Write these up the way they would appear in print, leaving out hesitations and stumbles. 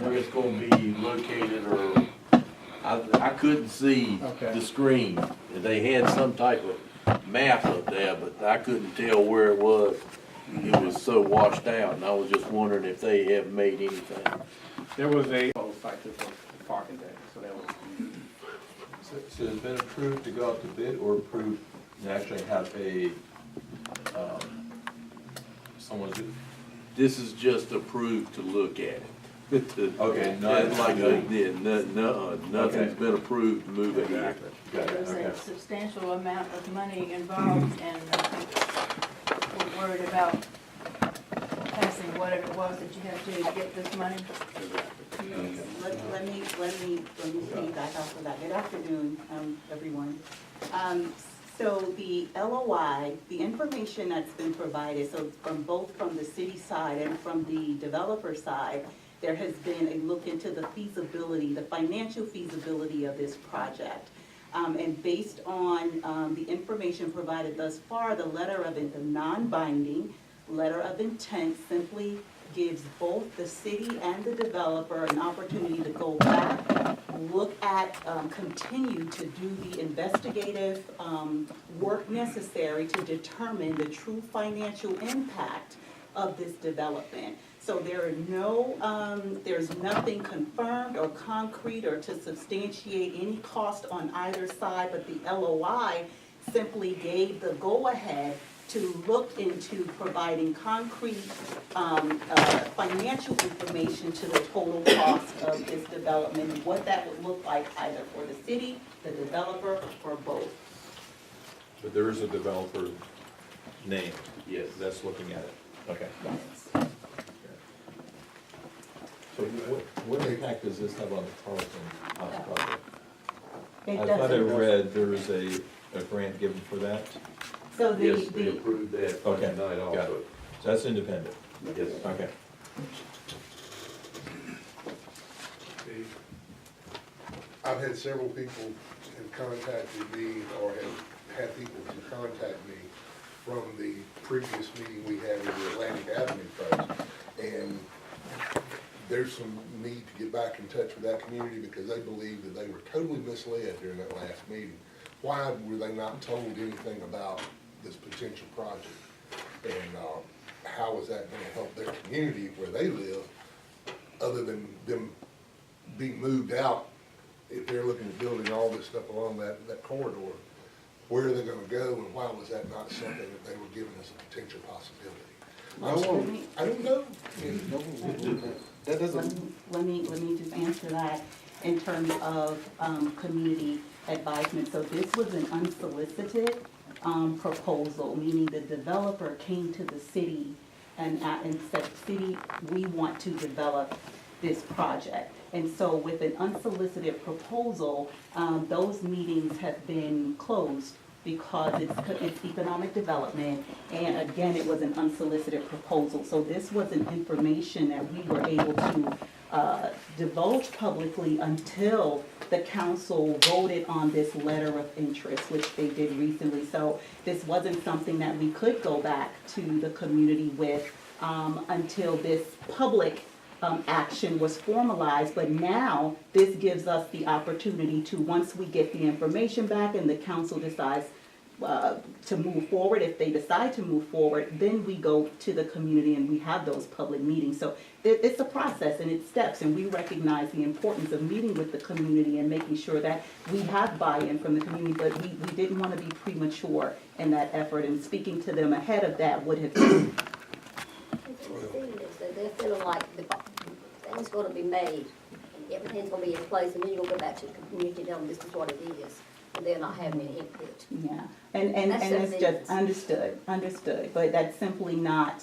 where it's gonna be located, or, I couldn't see Okay. the screen. They had some type of map up there, but I couldn't tell where it was. It was so washed out, and I was just wondering if they have made anything. There was a whole site to the parking deck, so that was. So it's been approved to go out to bid, or approved to actually have a, someone do? This is just approved to look at it. Okay, not It's like, actually- nothing's been approved to move ahead. Got it, There's okay. a substantial amount of money involved, and I think we're worried about passing whatever it was that you had to do to get this money. Let me piggyback off of that. Good afternoon, everyone. So the LOI, the information that's been provided, so from both from the city side and from the developer side, there has been a look into the feasibility, the financial feasibility of this project. And based on the information provided thus far, the non-binding letter of intent simply gives both the city and the developer an opportunity to go back, look at, continue to do the investigative work necessary to determine the true financial impact of this development. So there are there's nothing confirmed or concrete or to substantiate any cost on either side, but the LOI simply gave the go-ahead to look into providing concrete financial information to the total cost of this development and what that would look like either for the city, the developer, or both. But there is a developer name Yes. that's looking at it. Okay. Yes. So what impact does this have on the Carlton House project? It I thought I doesn't- read there was a grant given for that. So Yes, they the, approved that Okay, tonight got also. it. So that's independent. Yes. Okay. I've had several people have contacted me or have had people to contact me from the previous meeting we had with the Atlantic Avenue folks. And there's some need to get back in touch with that community because they believe that they were totally misled during that last meeting. Why were they not told anything about this potential project? And how is that gonna help their community where they live, other than them being moved out? If they're looking at building all this stuff along that corridor, where are they gonna go, and why was that not something that they were giving as a potential possibility? I don't know. That doesn't. let me just answer that in terms of community advisement. So this was an unsolicited proposal, meaning the developer came to the city and said, city, we want to develop this project. And so with an unsolicited proposal, those meetings have been closed because it's economic development, and again, it was an unsolicited proposal. So this wasn't information that we were able to divulge publicly until the council voted on this letter of interest, which they did recently. So this wasn't something that we could go back to the community with until this public action was formalized. But now this gives us the opportunity to, once we get the information back and the council decides to move forward, if they decide to move forward, then we go to the community and we have those public meetings. So it's a process and it's steps, and we recognize the importance of meeting with the community and making sure that we have buy-in from the community, but we didn't want to be premature in that effort, and speaking to them ahead of that would have been. They're feeling like the thing's gonna be made, and everything's gonna be in place, and then you'll go back to the community, tell them this is what it is, and they're not having any input. Yeah, and it's just understood, but that's simply not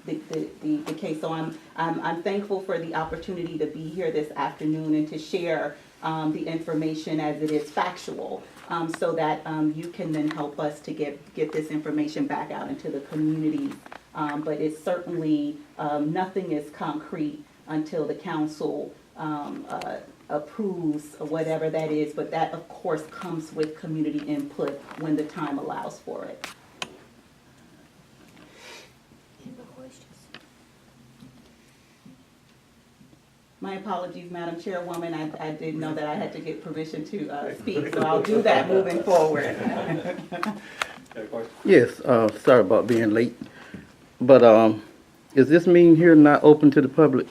the case. So I'm thankful for the opportunity to be here this afternoon and to share the information as it is factual, so that you can then help us to get this information back out into the community. But it's certainly, nothing is concrete until the council approves whatever that is, but that of course comes with community input when the time allows for it. Any more questions? My apologies, Madam Chairwoman. I didn't know that I had to get permission to speak, so I'll do that moving forward. Got a question? Yes, sorry about being late, but is this meeting here not open to the public?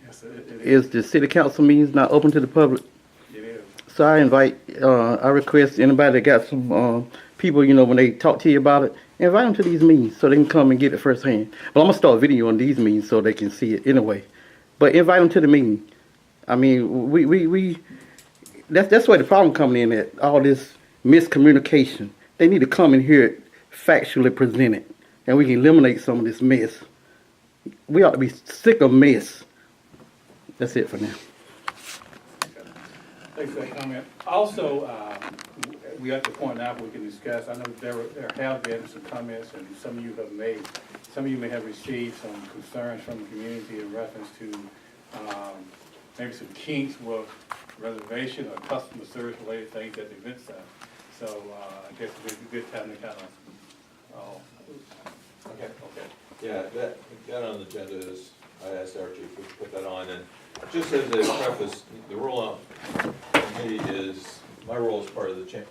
Yes, it is. Is the city council meetings not open to the public? It is. So I request anybody that got some people, when they talk to you about it, invite them to these meetings so they can come and get it firsthand. But I'm gonna start video on these meetings so they can see it anyway. But invite them to the meeting. I mean, that's where the problem coming in at, all this miscommunication. They need to come and hear it factually presented, and we can eliminate some of this mess. We ought to be sick of mess. That's it for now. Thanks for that comment. Also, we at the point now where we can discuss, I know there have been some comments and some of you may have received some concerns from the community in reference to maybe some kinks with reservation or customer service related things at the event center. So I guess it'd be a good time to kind of, Okay. Yeah, that on the agenda is, I asked Archie if we could put that on, and just as a preface, the rollout for me is, my role is part of the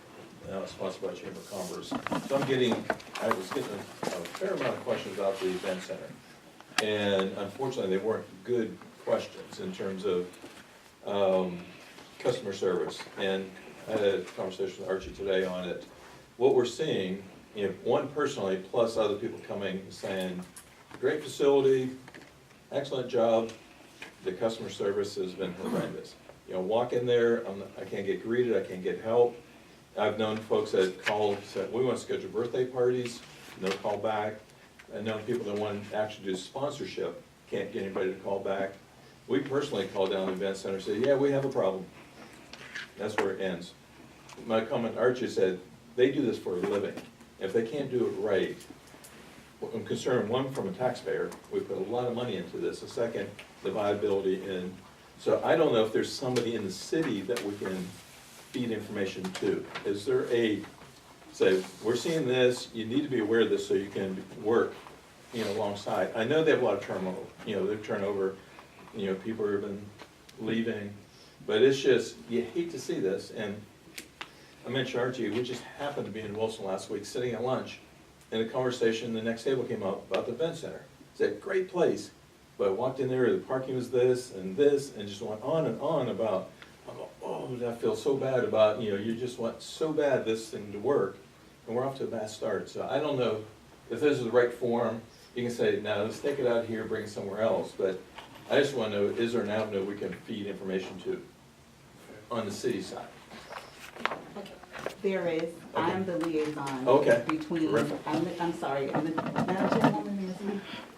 sponsored by Chamber of Commerce. So I was getting a fair amount of questions about the event center. And unfortunately, they weren't good questions in terms of customer service. And I had a conversation with Archie today on it. What we're seeing, one personally, plus other people coming saying, great facility, excellent job, the customer service has been horrendous. Walk in there, I can't get greeted, I can't get help. I've known folks that call, said, we want to schedule birthday parties, no call back. I've known people that want to actually do sponsorship, can't get anybody to call back. We personally called down the event center and said, yeah, we have a problem. That's where it ends. My comment, Archie said, they do this for a living. If they can't do it right, I'm concerned, one, from a taxpayer, we put a lot of money into this. The second, the viability in. So I don't know if there's somebody in the city that we can feed information to. Is there say, we're seeing this, you need to be aware of this so you can work, alongside. I know they have a lot of turnover, their turnover, people have been leaving, but it's just, you hate to see this. And I mentioned Archie, we just happened to be in Wilson last week, sitting at lunch, and a conversation, the next table came up about the event center. It's a great place, but I walked in there, the parking was this, and just went on and on about, oh, I feel so bad about, you just want so bad this thing to work, and we're off to a bad start. So I don't know if this is the right form. You can say, now let's take it out here, bring it somewhere else, but I just want to know, is there an avenue we can feed information to on the city side? There is, I'm the liaison Okay. between, Terrific. I'm sorry, I'm the, Madam Chairwoman,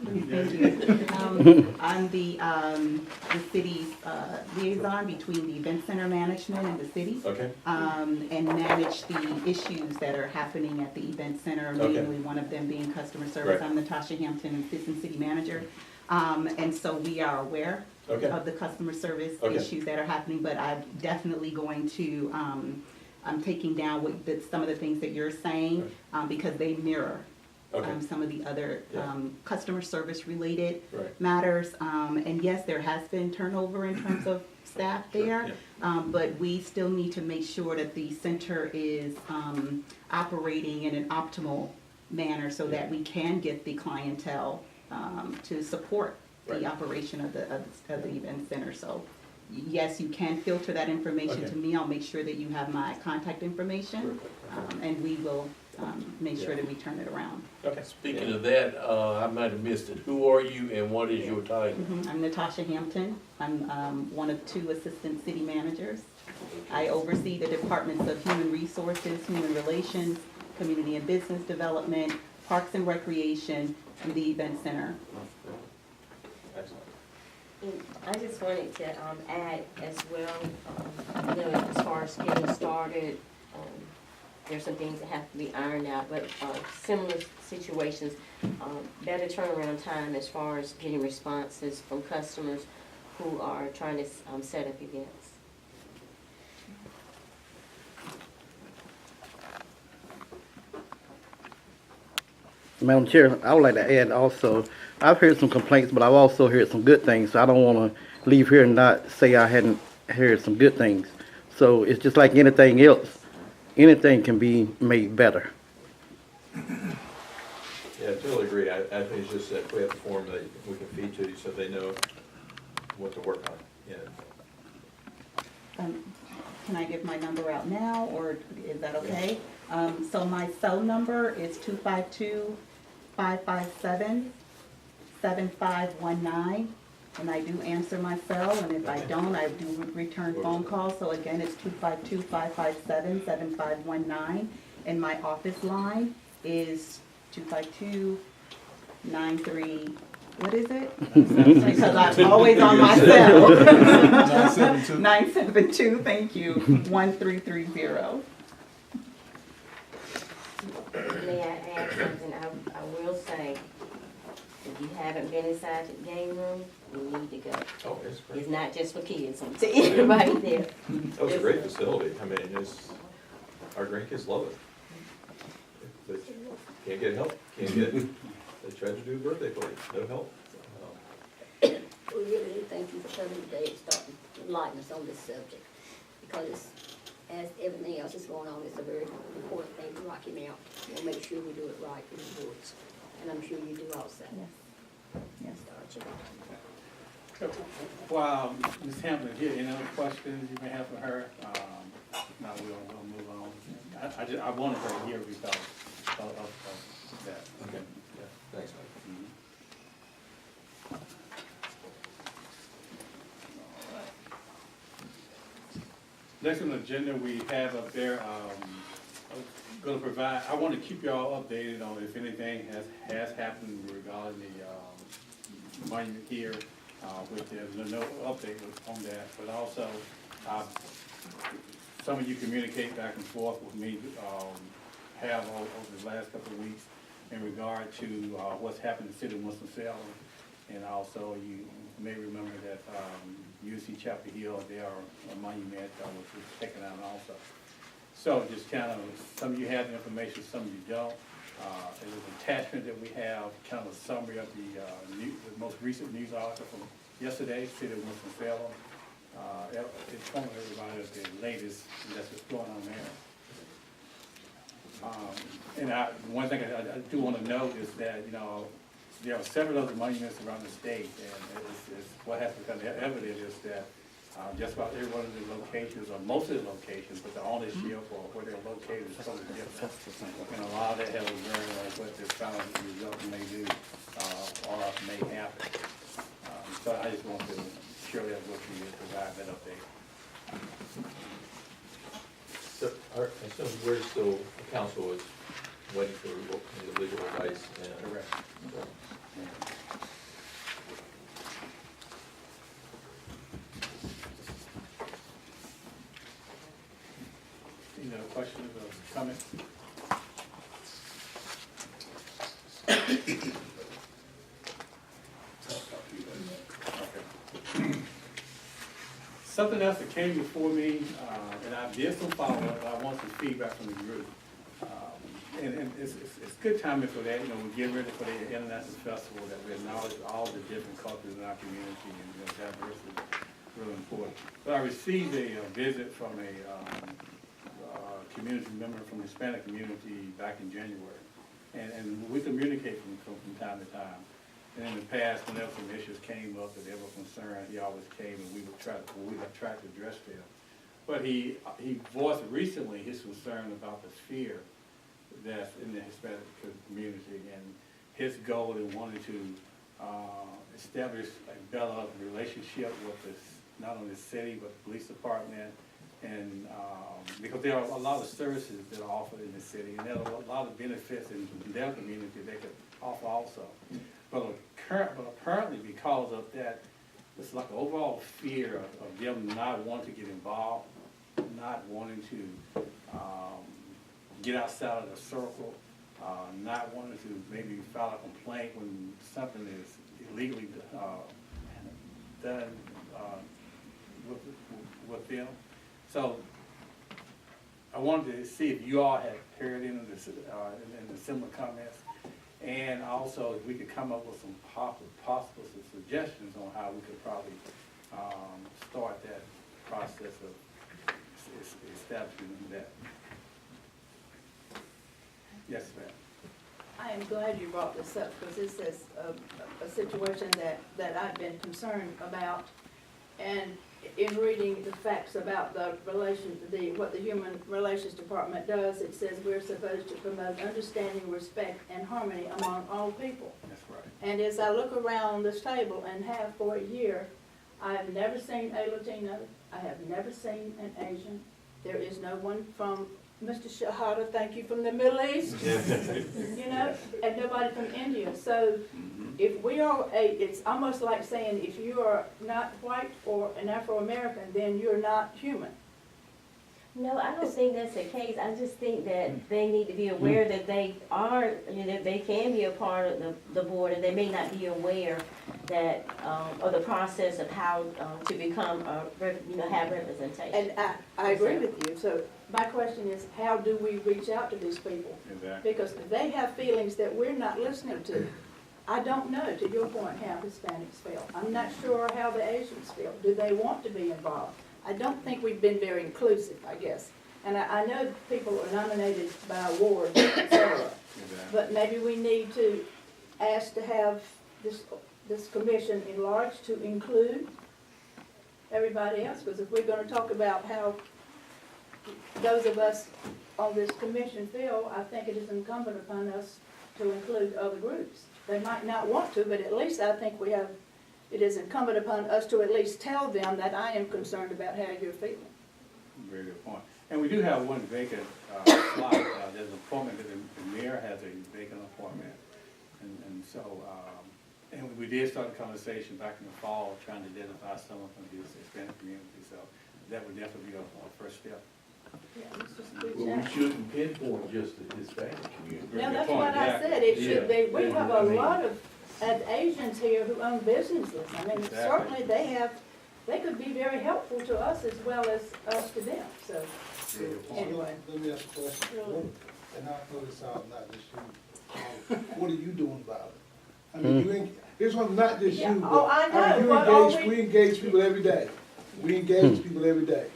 thank you. I'm the city's liaison between the event center management and the city. Okay. And manage the issues that are happening at the event center, Okay. mainly one of them being customer service. Right. I'm Natasha Hampton, assistant city manager. And so we are aware Okay. of the customer service Okay. issues that are happening, but I'm definitely going to, I'm taking down some of the things that you're saying, because they mirror Okay. some of the other Yeah. customer service related Right. matters. And yes, there has been turnover in terms of staff Sure, there, but we still need to make sure that the center is operating in an optimal manner so that we can get the clientele to support Right. the operation of the event center. So yes, you can filter that information Okay. to me. I'll make sure that you have my contact information, and we will make sure that we turn it around. Okay. Speaking of that, I might have missed it. Who are you and what is your title? I'm Natasha Hampton. I'm one of 2 assistant city managers. I oversee the departments of human resources, human relations, community and business development, parks and recreation, and the event center. Excellent. And I just wanted to add as well, as far as getting started, there's some things that have to be ironed out, but similar situations, better turnaround time as far as getting responses from customers who are trying to set up events. Madam Chair, I would like to add also, I've heard some complaints, but I've also heard some good things, so I don't want to leave here and not say I hadn't heard some good things. So it's just like anything else. Anything can be made better. Yeah, I totally agree. I think it's just that we have a form that we can feed to you so they know what to work on, yeah. Can I give my number out now, or is that okay? So my cell number is 252-557-7519, and I do answer my cell, and if I don't, I do return phone calls. So again, it's 252-557-7519, and my office line is 252-93, what is it? Because I'm always on my cell. 972, thank you, 1330. May I add something? I will say, if you haven't been inside the game room, you need to go. Oh, it's great. It's not just for kids, I'm telling everybody there. That was a great facility. I mean, our grandkids love it. They can't get help, they tried to do a birthday party, no help. We really do thank you for coming today and starting to enlighten us on this subject, because as everything else is going on, it's a very important thing to Rocky Mount. We'll make sure we do it right in the woods, and I'm sure you do also. Yes. Archie. Well, Ms. Hampton, here, any other questions you may have for her? No, we'll move on. I wanted her here because of that. Okay, yeah, thanks, Mike. Next on the agenda, we have up there, gonna provide, I want to keep y'all updated on if anything has happened regarding the monument here, which there's no update on that, but also, some of you communicate back and forth with me, have over the last couple of weeks in regard to, what's happened in the city of Winston-Salem. And also, you may remember that, UC Chapel Hill, their monument, was taken out also. So just kind of, some of you have the information, some of you don't. There's an attachment that we have, kind of a summary of the most recent news article from yesterday, City of Winston-Salem. Informing everybody of the latest, and that's what's going on there. And one thing I do want to note is that, there are several other monuments around the state, and what has become evident is that just about every one of the locations, or most of the locations, but the ownership or where they're located is totally different. And a lot of that has a bearing on what this final result may do, or may happen. So I just want to share that with you and provide that update. So, I assume we're still, the council is waiting for the legal advice and. Correct. Any other questions or comments? Something else that came before me, and I did some follow-up, I want some feedback from the group. And it's good timing for that, we're getting ready for the International Festival, that we acknowledge all the different cultures in our community, and diversity is really important. But I received a visit from a community member from the Hispanic community back in January. And we communicate from time to time. And in the past, whenever some issues came up that they were concerned, he always came and we have tried to address them. But he voiced recently his concern about the fear that's in the Hispanic community, and his goal in wanting to establish a better relationship with not only the city, but the police department, and because there are a lot of services that are offered in the city, and there are a lot of benefits in their community they could offer also. But apparently because of that, it's like an overall fear of them not wanting to get involved, not wanting to get outside of the circle, not wanting to maybe file a complaint when something is illegally done with them. So I wanted to see if you all had heard in the similar comments, and also if we could come up with some possible suggestions on how we could probably process of establishing that. Yes, ma'am. I am glad you brought this up, because this is a situation that I've been concerned about. And in reading the facts about what the Human Relations Department does, it says we're supposed to promote understanding, respect, and harmony among all people. That's right. And as I look around this table and have for a year, I have never seen a Latino, I have never seen an Asian. There is no one from, Mr. Shahada, thank you, from the Middle East, you know, and nobody from India. So if we are it's almost like saying if you are not white or an Afro-American, then you're not human. No, I don't think that's the case. I just think that they need to be aware that they are, you know, they can be a part of the board, and they may not be aware that, of the process of how to become, have representation. And I agree with you. So my question is, how do we reach out to these people? Exactly. Because they have feelings that we're not listening to. I don't know, to your point, how Hispanics feel. I'm not sure how the Asians feel. Do they want to be involved? I don't think we've been very inclusive, I guess. And I know people are nominated by awards, et cetera. But maybe we need to ask to have this commission enlarged to include everybody else. Because if we're gonna talk about how those of us on this commission feel, I think it is incumbent upon us to include other groups. They might not want to, but at least I think it is incumbent upon us to at least tell them that I am concerned about how you're feeling. Very good point. And we do have one vacant slot. There's an appointment, the mayor has a vacant appointment. And so, and we did start a conversation back in the fall trying to identify someone from the Hispanic community. So that would definitely be our first step. Yeah, let's just reach Well, we out. shouldn't pinpoint just the Hispanic community. No, that's Good what point, I yeah. said. It should be, we have I a mean- lot of Asians here who own businesses. I mean, Exactly. certainly they could be very helpful to us as well as us to them, so, Very good point. anyway. Let me ask a question. Really? And I know this out, not just you. What are you doing about it? I mean, you ain't, this one's not just Yeah, you, but oh, I know, what are we engage people every day. We engage people every day.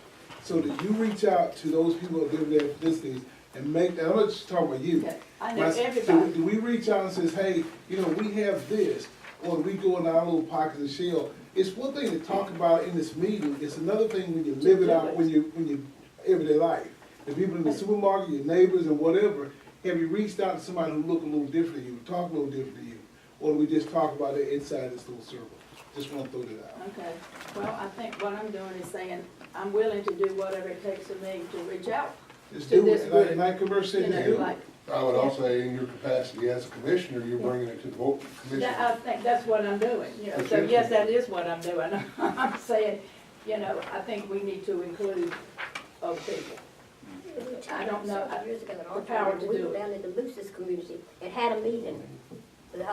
So that you reach out to those people who live there, ethnicities, and make, and I'm not just talking about you. Okay, I know Right, so everybody. do we reach out and says, hey, you know, we have this, or do we go in our little pockets and shell? It's one thing to talk about in this meeting, it's another thing when you live it out, when you everyday life. The people in the supermarket, your neighbors and whatever, have you reached out to somebody who look a little different than you, talk a little different than you? Or do we just talk about it inside this little circle? Just wanna throw that out. Okay, well, I think what I'm doing is saying, I'm willing to do whatever it takes of me to reach out. Just To do this it, group. and like Commerce You said, know, just do it. like, I would also say in your capacity as a commissioner, you're bringing it to the vote commission. I think that's what I'm doing, you know, so Appreciate yes, it. that is what I'm doing. I'm saying, you know, I think we need to include other people. I don't know, Several years ago, the power to we do were it. down in the Lucis community and had a meeting. The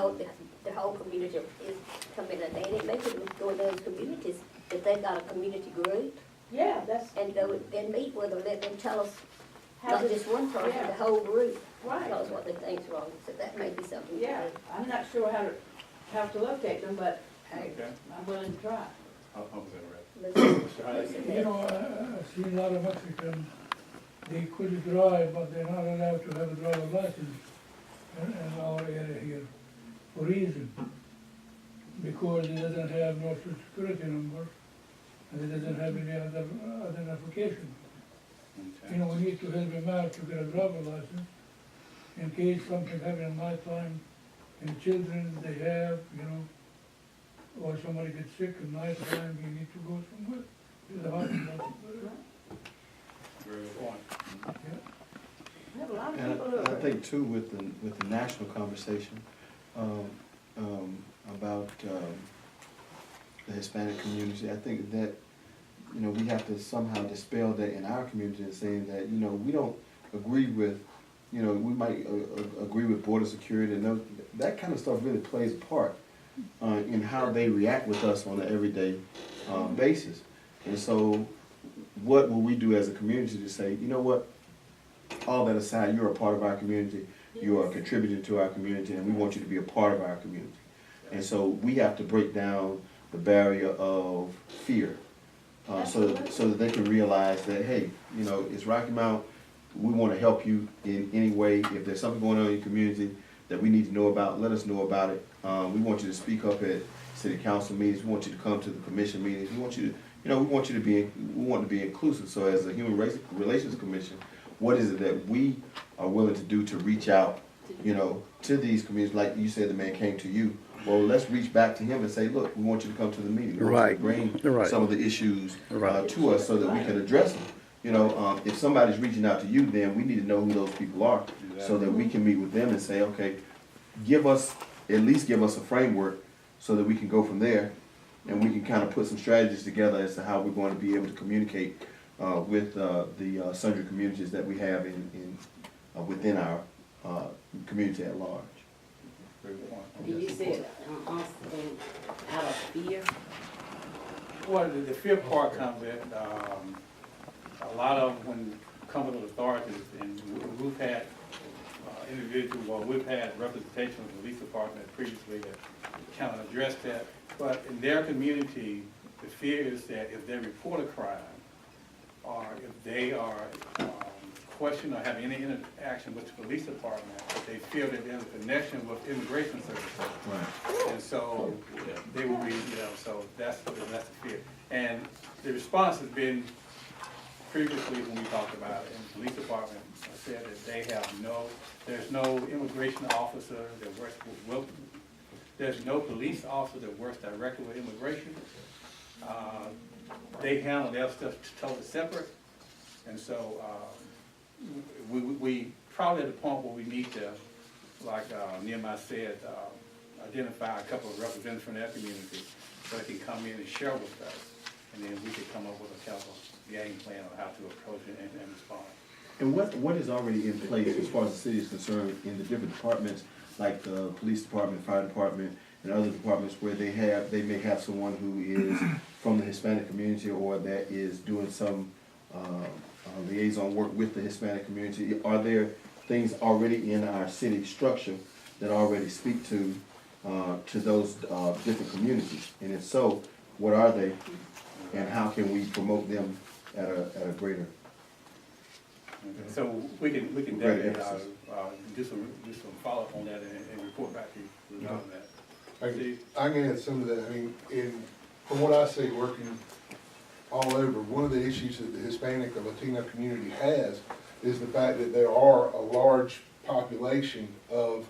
whole community is coming in there, and it makes them go in those communities, if they've got a community group, Yeah, that's and go and meet with them, let them tell us, how not to, just one person, yeah. the whole group, right. tell us what they think's wrong, so that may be something. we Yeah, can I'm not sure how to locate them, but do. Okay. I'm willing to try. How was that, Red? Let's- Mr. Hyde? let's- You know, I see a lot of Mexicans, they could drive, but they're not allowed to have a driver's license in our area here, for reason. Because he doesn't have no social security number, and he doesn't have any other identification. Okay. You know, we need to help him out to get a driver's license, in case something happens in my time, and children they have, you know, or somebody gets sick at night time, you need to go somewhere to the hospital. Very good point. We have a lot of And people who I are. think too, with the national conversation, about, the Hispanic community, I think that, you know, we have to somehow dispel that in our community and saying that, you know, we don't agree with, you know, we might agree with border security and that kind of stuff really plays a part in how they react with us on an everyday basis. And so what will we do as a community to say, you know what, all that aside, you're a part of our community, you are contributing to our community, and we want you to be a part of our community. And so we have to break down the barrier of fear so that they can realize that, hey, you know, it's Rocky Mount, we wanna help you in any way. If there's something going on in your community that we need to know about, let us know about it. We want you to speak up at city council meetings, we want you to come to the commission meetings, we want you to, you know, we want to be inclusive. So as a Human Relations Commission, what is it that we are willing to do to reach out, you know, to these communities? Like you said, the man came to you. Well, let's reach back to him and say, look, we want you to come to the meeting. We want you to bring some of the issues to us so that we can address them. You know, if somebody's reaching out to you, then we need to know who those people are so that we can meet with them and say, okay, at least give us a framework so that we can go from there and we can kind of put some strategies together as to how we're going to be able to communicate with the sundry communities that we have within our community at large. You said, also, out of fear? Well, the fear part comes in, a lot of when coming to authorities, and we've had we've had representation of the police department previously that kind of addressed that, but in their community, the fear is that if they report a crime, or if they are questioned or have any interaction with the police department, they feel that there's a connection with immigration services. Right. And so they will be, you know, so that's the fear. And the response has been previously when we talked about it, and the police department said that they have there's no immigration officer that works there's no police officer that works directly with immigration. They handle their stuff totally separate. And so we probably at the point where we need to, like Nehemiah said, identify a couple of representatives from their community so they can come in and share with us. And then we could come up with a kind of game plan on how to approach it and respond. And what is already in place as far as the city is concerned in the different departments, like the police department, fire department, and other departments where they may have someone who is from the Hispanic community or that is doing some liaison work with the Hispanic community? Are there things already in our city structure that already speak to those different communities? And if so, what are they, and how can we promote them at a greater? So we can definitely do some follow-up on that and report back to you on that. I can add some of that. I mean, from what I see working all over, one of the issues that the Hispanic or Latino community has is the fact that there are a large population of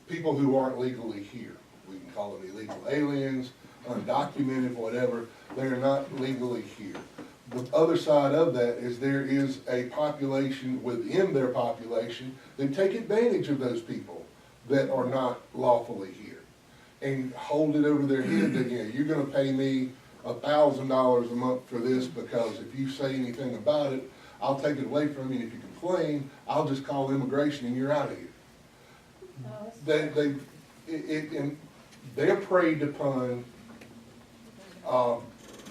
people who aren't legally here. We can call them illegal aliens, undocumented, whatever. They're not legally here. The other side of that is there is a population within their population that take advantage of those people that are not lawfully here and hold it over their head that, you know, you're gonna pay me $1,000 a month for this because if you say anything about it, I'll take it away from you. And if you complain, I'll just call immigration and you're out of here. And they're preyed upon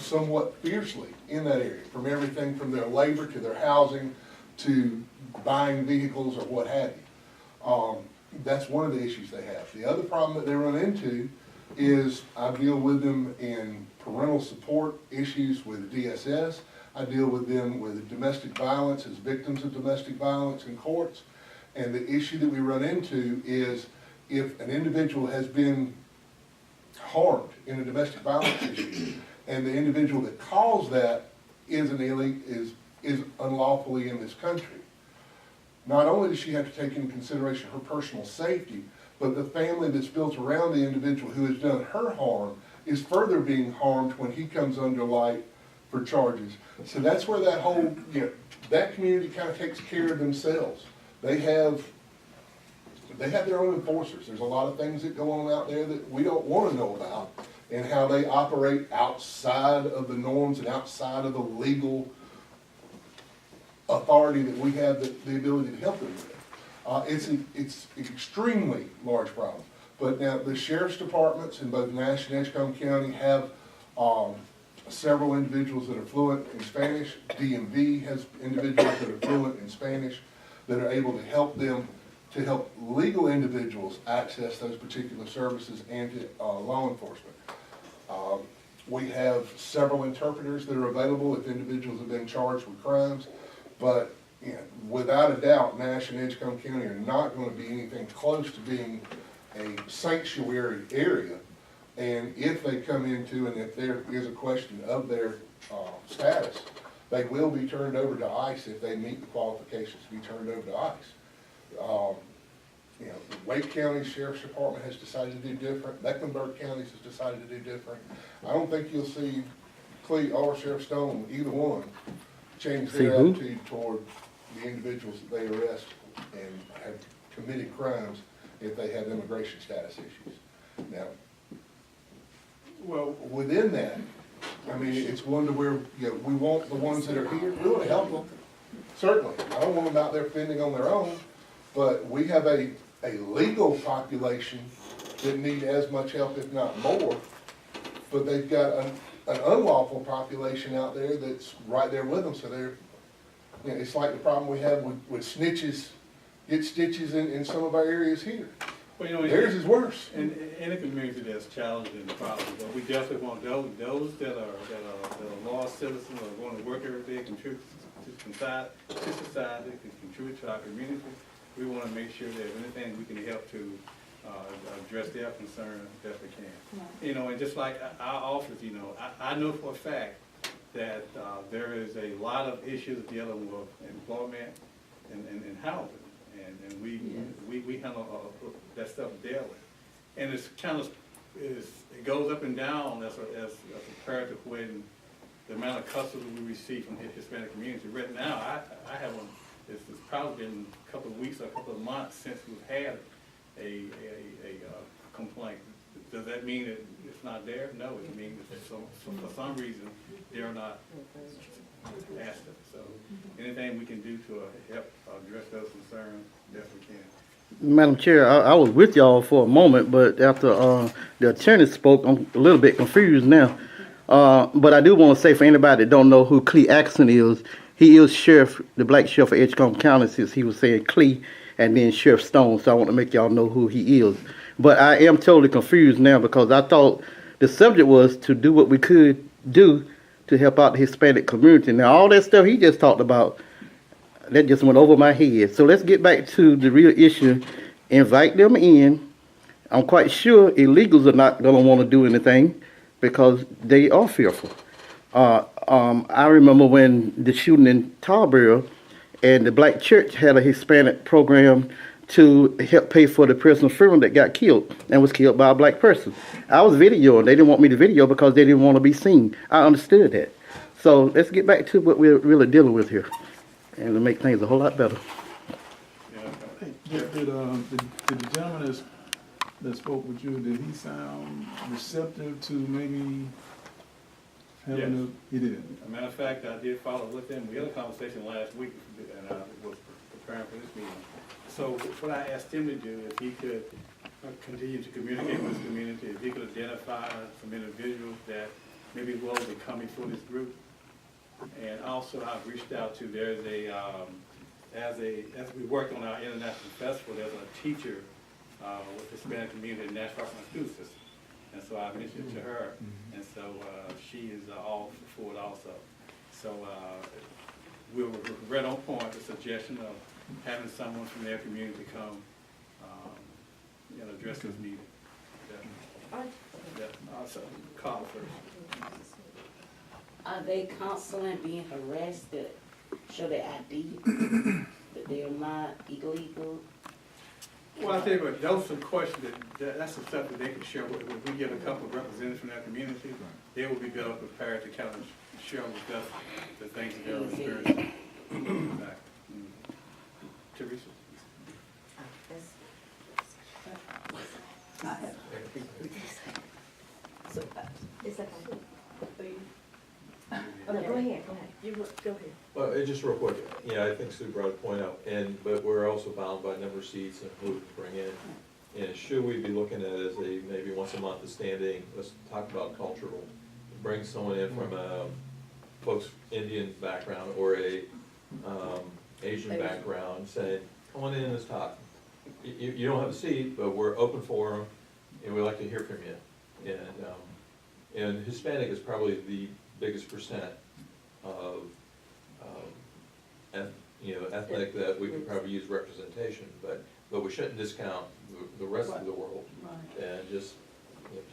somewhat fiercely in that area, from everything from their labor to their housing to buying vehicles or what have you. That's one of the issues they have. The other problem that they run into is I deal with them in parental support issues with DSS. I deal with them with domestic violence as victims of domestic violence in courts. And the issue that we run into is if an individual has been harmed in a domestic violence issue and the individual that caused that is unlawfully in this country, not only does she have to take into consideration her personal safety, but the family that's built around the individual who has done her harm is further being harmed when he comes under light for charges. So that's where that whole, that community kind of takes care of themselves. They have their own enforcers. There's a lot of things that go on out there that we don't want to know about, and how they operate outside of the norms and outside of the legal authority that we have the ability to help them with. It's an extremely large problem. But now the sheriff's departments in both Nash and Edgecombe County have several individuals that are fluent in Spanish. DMV has individuals that are fluent in Spanish that are able to help them, to help legal individuals access those particular services and to law enforcement. We have several interpreters that are available if individuals have been charged with crimes. But, you know, without a doubt, Nash and Edgecombe County are not gonna be anything close to being a sanctuary area. And if they come into, and if there is a question of their, status, they will be turned over to ICE if they meet the qualifications to be turned over to ICE. You know, Wake County Sheriff's Department has decided to do different, Mecklenburg County has decided to do different. I don't think you'll see Clee or Sheriff Stone, either one, change See their who? attitude toward the individuals that they arrest and have committed crimes if they have immigration status issues. Now, well, within that, I mean, it's one to where, you know, we want the ones that are here, we want to help them. Certainly, I don't want them out there fending on their own, but we have a legal population that need as much help, if not more. But they've got an unlawful population out there that's right there with them, so they're, you know, it's like the problem we have with snitches, get stitches in some of our areas here. Well, you know, Theirs is worse. in a community that's challenged and problems, but we definitely want those that are law citizens or want to work every day, contribute to society, contribute to our community. We want to make sure that if anything we can help to address their concern, best we can. You know, and just like our office, you know, I know for a fact that there is a lot of issues dealing with employment and housing, and we handle that stuff daily. And it's kind of, it goes up and down as compared to when the amount of custody we receive from the Hispanic community. Right now, I have it's probably been a couple of weeks or a couple of months since we've had a complaint. Does that mean that it's not there? No, it means that for some reason, they're not asked it. So anything we can do to help address those concerns, yes, we can. Madam Chair, I was with y'all for a moment, but after the attorney spoke, I'm a little bit confused now. But I do want to say for anybody that don't know who Clee Axon is, he is sheriff, the black sheriff of Edgecombe County, since he was saying Clee and then Sheriff Stone, so I want to make y'all know who he is. But I am totally confused now because I thought the subject was to do what we could do to help out the Hispanic community. Now, all that stuff he just talked about, that just went over my head. So let's get back to the real issue. Invite them in. I'm quite sure illegals are not going to want to do anything because they are fearful. I remember when the shooting in Tarboro, and the black church had a Hispanic program to help pay for the person's funeral that got killed and was killed by a black person. I was videoing. They didn't want me to video because they didn't want to be seen. I understood that. So let's get back to what we're really dealing with here and to make things a whole lot better. Did the gentleman that spoke with you, did he sound receptive to maybe having he did? As a matter of fact, I did follow with him. We had a conversation last week, and I was preparing for this meeting. So what I asked him to do, if he could continue to communicate with his community, if he could identify some individuals that maybe will be coming for this group. And also I've reached out to, there's as we worked on our international festival, there's a teacher with the Hispanic community in Nashville, Massachusetts. And so I mentioned it to her, and so she is all for it also. So we were right on point, the suggestion of having someone from their community come address this meeting. Also, Carl first. Are they constantly being harassed to show their ID, that they're not illegal? Well, I tell you what, those are some questions that's the stuff that they can share with. If we get a couple of representatives from that community, they will be better prepared to kind of share with us the things that they're experiencing. Teresa? It's okay. No, go ahead. You go ahead. Well, just real quick, I think Sue brought a point out, but we're also bound by number of seats and who we bring in. And should we be looking at it as a maybe once a month standing, let's talk about cultural, bring someone in from a folks Indian background or a Asian background, saying, come on in and let's talk. You don't have a seat, but we're open for them, and we'd like to hear from you. And And Hispanic is probably the biggest percent of, ethnic that we could probably use representation, but we shouldn't discount the rest of the world. Right. And just,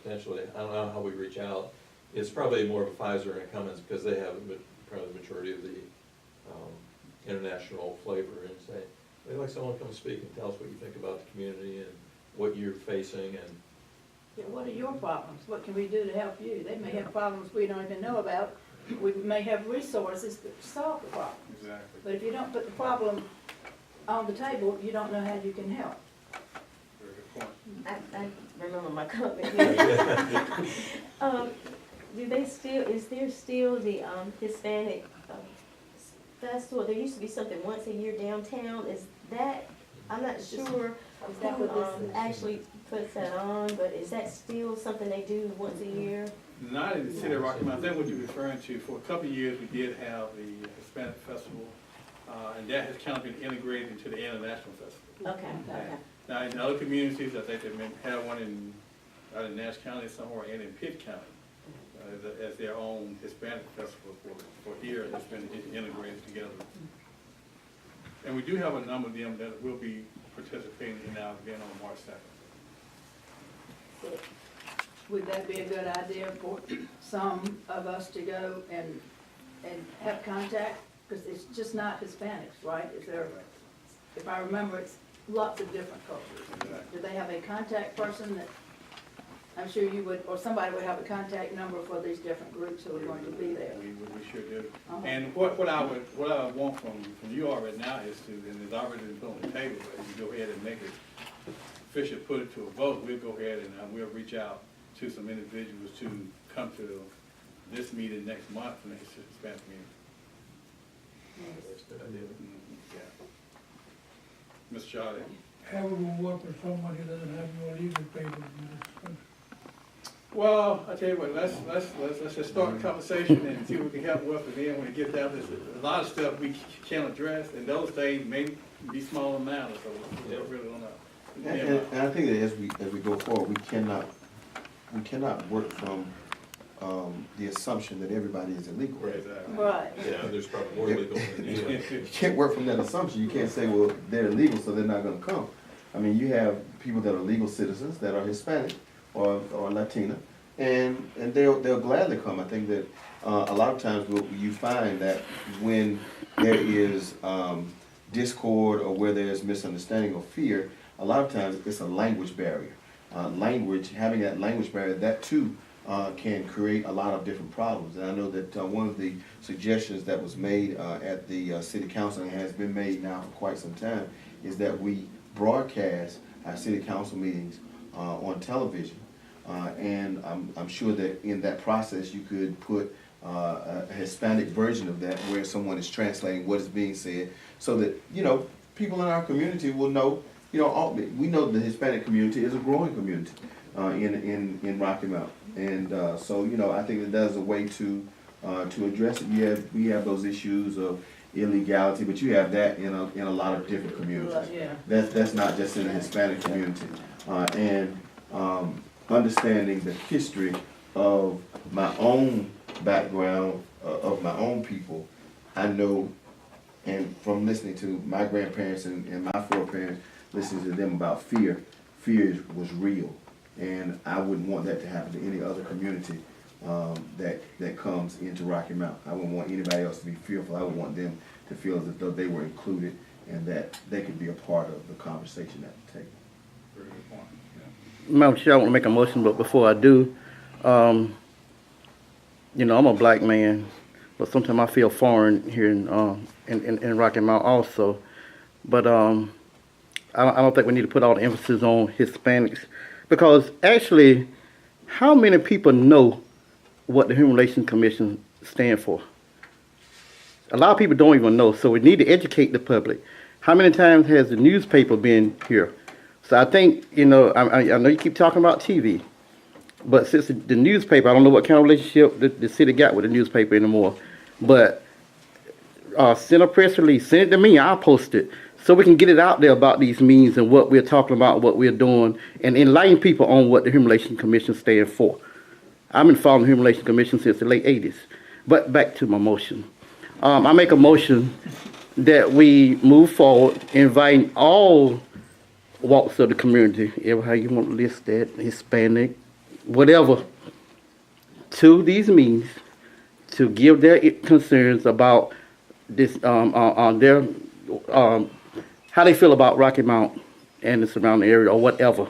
potentially, I don't know how we reach out. It's probably more of a Pfizer and a Cummins, because they have probably the majority of the, international flavor, and say, we'd like someone to come speak and tell us what you think about the community and what you're facing, and Yeah, what are your problems? What can we do to help you? They may have problems we don't even know about. We may have resources to solve the problem. Exactly. But if you don't put the problem on the table, you don't know how you can help. Very good point. I remember my comment here. Do they still, is there still the Hispanic festival? There used to be something once a year downtown. Is that, I'm not sure Is that what this is? actually puts that on, but is that still something they do once a year? Not in the city of Rocky Mount. I think what you're referring to, for a couple of years, we did have the Hispanic Festival, and that has kind of been integrated into the International Festival. Okay, okay. Now, in other communities, I think they may have one out in Nash County somewhere, and in Pitt County, as their own Hispanic festival for here, that's been integrated together. And we do have a number of them that will be participating in our event on March 2nd. Would that be a good idea for some of us to go and have contact? Because it's just not Hispanics, right? Is there, if I remember, it's lots of different cultures. Do they have a contact person that, I'm sure you would, or somebody would have a contact number for these different groups who are going to be there? We sure do. Uh-huh. And what I want from you all right now is to, and it's already been put on the table, but if you go ahead and make it official, put it to a vote, we'll go ahead and we'll reach out to some individuals to come to this meeting next month for the Hispanic meeting. Yeah. Mr. Charlie. How would we work with somebody who doesn't have no legal papers in this country? Well, I tell you what, let's just start the conversation and see what we can help with, and then when it gets down, there's a lot of stuff we can't address, and those things may be small amounts, so we really don't know. And I think that as we go forward, we cannot work from the assumption that everybody is illegal. Right. yeah, there's probably more legal than you. You can't work from that assumption. You can't say, well, they're illegal, so they're not gonna come. I mean, you have people that are legal citizens that are Hispanic or Latina, and they'll gladly come. I think that a lot of times you find that when there is discord or where there's misunderstanding or fear, a lot of times it's a language barrier. Having that language barrier, that too can create a lot of different problems. And I know that one of the suggestions that was made at the city council, and has been made now for quite some time, is that we broadcast our city council meetings on television. And I'm sure that in that process you could put a Hispanic version of that where someone is translating what is being said, so that, people in our community will know, we know the Hispanic community is a growing community in Rocky Mount. And so, I think that is a way to address it. We have those issues of illegality, but you have that in a lot of different communities. Yeah. That's not just in the Hispanic community. And understanding the history of my own background, of my own people, I know, and from listening to my grandparents and my foreparents, listening to them about fear was real. And I wouldn't want that to happen to any other community that comes into Rocky Mount. I wouldn't want anybody else to be fearful. I would want them to feel as though they were included and that they could be a part of the conversation at the table. Very good point. Madam Chair, I want to make a motion, but before I do, I'm a black man, but sometimes I feel foreign here in Rocky Mount also. But I don't think we need to put all the emphasis on Hispanics, because actually, how many people know what the Human Relations Commission stands for? A lot of people don't even know, so we need to educate the public. How many times has the newspaper been here? So I think, I know you keep talking about TV, but since the newspaper, I don't know what kind of relationship the city got with the newspaper anymore, but send a press release, send it to me, I'll post it, so we can get it out there about these meetings and what we're talking about, what we're doing, and enlighten people on what the Human Relations Commission stands for. I've been following the Human Relations Commission since the late 80s. But back to my motion. I make a motion that we move forward, inviting all walks of the community, ever how you want to list that, Hispanic, whatever, to these meetings to give their concerns about this, their, how they feel about Rocky Mount and the surrounding area or whatever.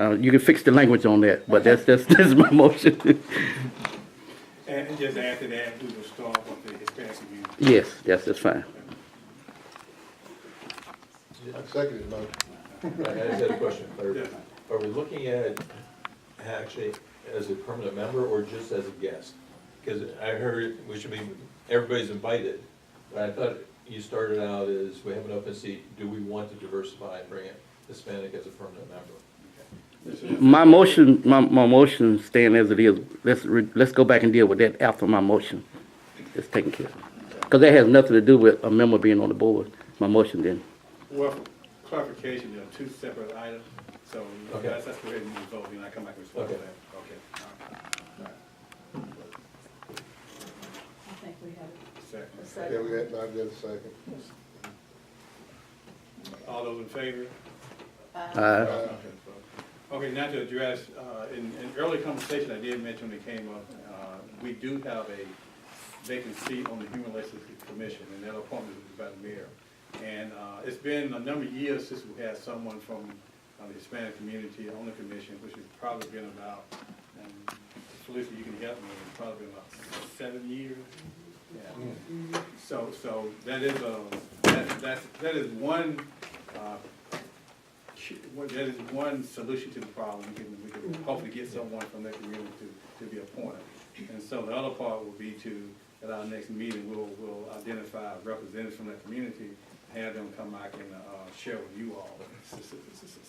You can fix the language on that, but that's my motion. And just add to that, we will start with the Hispanic community. Yes, that's fine. I second it, motion. I just had a question. Yeah. Are we looking at actually as a permanent member or just as a guest? Because I heard we should be, everybody's invited, but I thought you started out as, we have an open seat, do we want to diversify and bring in Hispanic as a permanent member? My motion stand as it is. Let's go back and deal with that after my motion is taken care of. Because that has nothing to do with a member being on the board. My motion then. Well, for clarification, there are two separate items, so Okay. let's go ahead and move vote, and I come back and respond to Okay. that. Okay. All right. I think we have a Second. second. Yeah, we had, I did a second. All those in favor? Uh, Okay, now to address, in early conversation, I did mention when it came up, we do have a vacant seat on the Human Relations Commission, and that appointment is by the mayor. And it's been a number of years since we had someone from the Hispanic community on the commission, which has probably been about, and Felicia, you can help me, it's probably been about 7 years. Yeah. So that is that is one that is one solution to the problem. We can hopefully get someone from that community to be appointed. And so the other part will be to, at our next meeting, we'll identify representatives from that community, have them come back and share with you all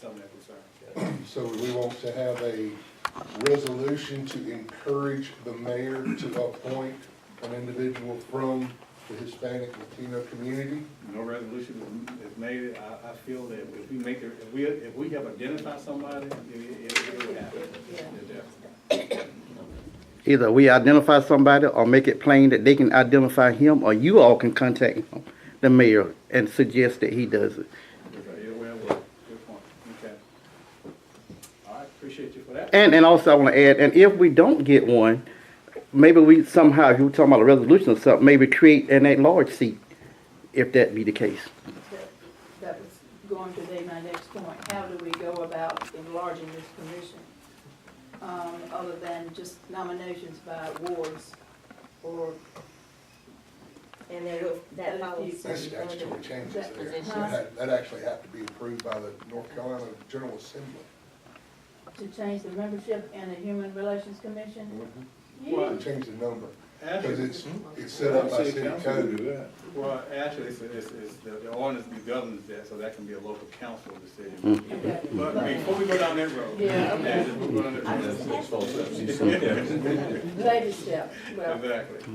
some of their concerns. So we want to have a resolution to encourage the mayor to appoint an individual from the Hispanic Latino community. No resolution is made. I feel that if we make if we have identified somebody, it will happen. Yeah. either we identify somebody or make it plain that they can identify him, or you all can contact him, the mayor, and suggest that he does it. Either way, good point. Okay. All right, appreciate you for that. And also I want to add, and if we don't get one, maybe we somehow, if you were talking about a resolution or something, maybe create an at-large seat, if that be the case. That was going to be my next point. How do we go about enlarging this commission? Other than just nominations by wards or. And then that follows. That's statutory changes That there. position. That actually have to be approved by the North Carolina General Assembly. To change the membership in the Human Relations Commission? To change the number, because Actually, it's set up by city code. well, actually, it's the ordinance governs that, so that can be a local council decision. Okay. But before we go down that road. Yeah, okay. We'll go down that road. That's false steps. Baby step. Well, Exactly.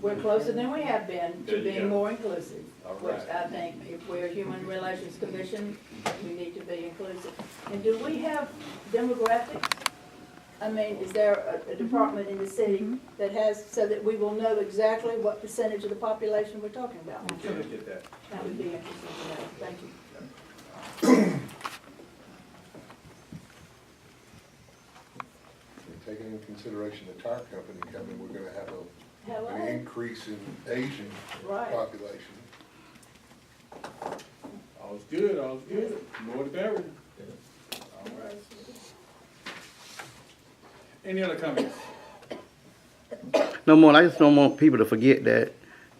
we're closer than we have been There to you being go. more inclusive, All which right. I think if we're a Human Relations Commission, we need to be inclusive. And do we have demographics? I mean, is there a department in the city that has, so that we will know exactly what percentage of the population we're talking about? We can get that. That would be interesting to know. Thank you. Taking into consideration the tire company coming, we're gonna have an Hello? increase in Asian Right. population. All's good, all's good. More the better. All right. Any other comments? No more, I just don't want people to forget that,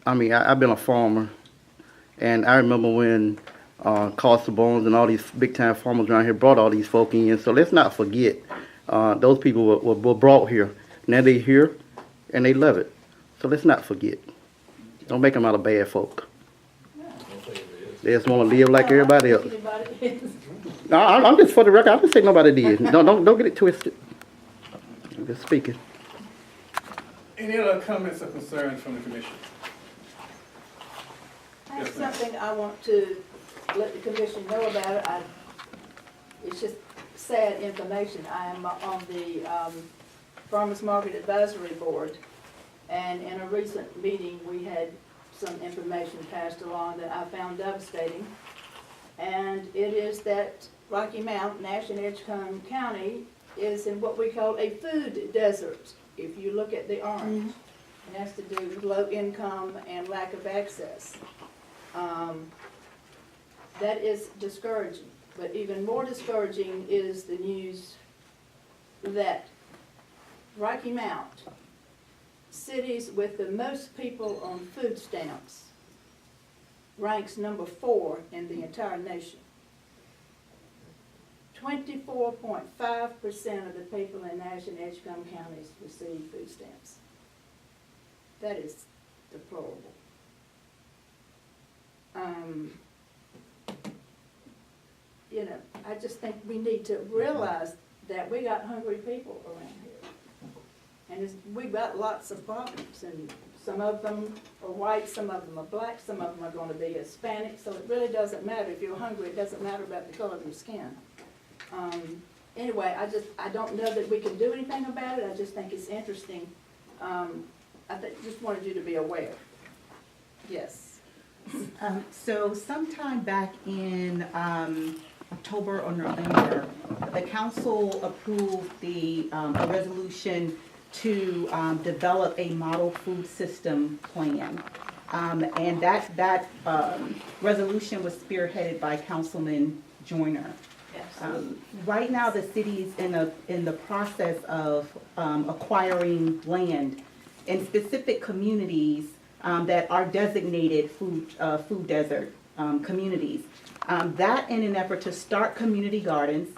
I mean, I've been a farmer, and I remember when Costa Bones and all these big-time farmers around here brought all these folk in, so let's not forget, those people were brought here. Now they here, and they love it, so let's not forget. Don't make them out of bad folk. They just want to live like everybody else. Anybody? No, I'm just for the record, I didn't say nobody did. Don't get it twisted. I'm just speaking. Any other comments or concerns from the commission? I have Yes, ma'am. something I want to let the commission know about it. It's just sad information. I am on the Farmers Market Advisory Board, and in a recent meeting, we had some information passed along that I found devastating. And it is that Rocky Mount, Nash and Edgecombe County is in what we call a food desert. If you look at the orange, it has to do with low income and lack of access. That is discouraging, but even more discouraging is the news that Rocky Mount, cities with the most people on food stamps, ranks number 4 in the entire nation. 24.5% of the people in Nash and Edgecombe counties receive food stamps. That is deplorable. You know, I just think we need to realize that we got hungry people around here. And we've got lots of problems, and some of them are white, some of them are black, some of them are going to be Hispanic, so it really doesn't matter. If you're hungry, it doesn't matter about the color of your skin. Anyway, I don't know that we can do anything about it. I just think it's interesting. I just wanted you to be aware. Yes. So sometime back in October or November, the council approved a resolution to develop a model food system plan. And that resolution was spearheaded by Councilman Joyner. Right now, the city is in the process of acquiring land in specific communities that are designated food desert communities. That in an effort to start community gardens,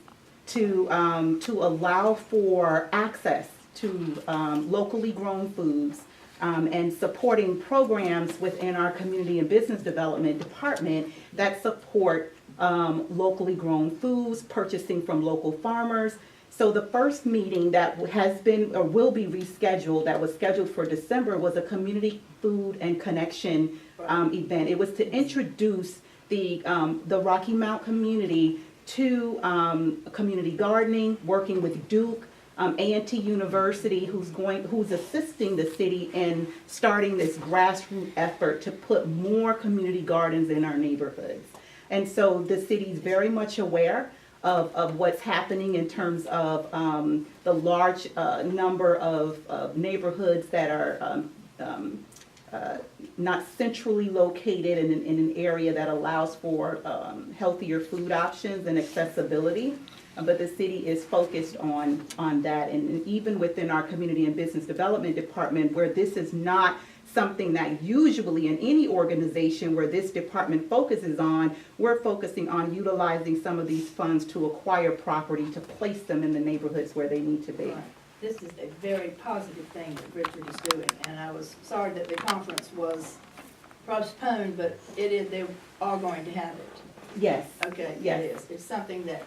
to allow for access to locally grown foods, and supporting programs within our community and business development department that support locally grown foods, purchasing from local farmers. So the first meeting that has been or will be rescheduled, that was scheduled for December, was a community food and connection event. It was to introduce the Rocky Mount community to community gardening, working with Duke, A&T University, who's assisting the city in starting this grassroots effort to put more community gardens in our neighborhoods. And so the city's very much aware of what's happening in terms of the large number of neighborhoods that are not centrally located in an area that allows for healthier food options and accessibility. But the city is focused on that, and even within our community and business development department, where this is not something that usually in any organization where this department focuses on, we're focusing on utilizing some of these funds to acquire property, to place them in the neighborhoods where they need to be. Right. This is a very positive thing that Richard is doing, and I was sorry that the conference was postponed, but they are going to have it. Yes. Okay, Yes. it is. It's something that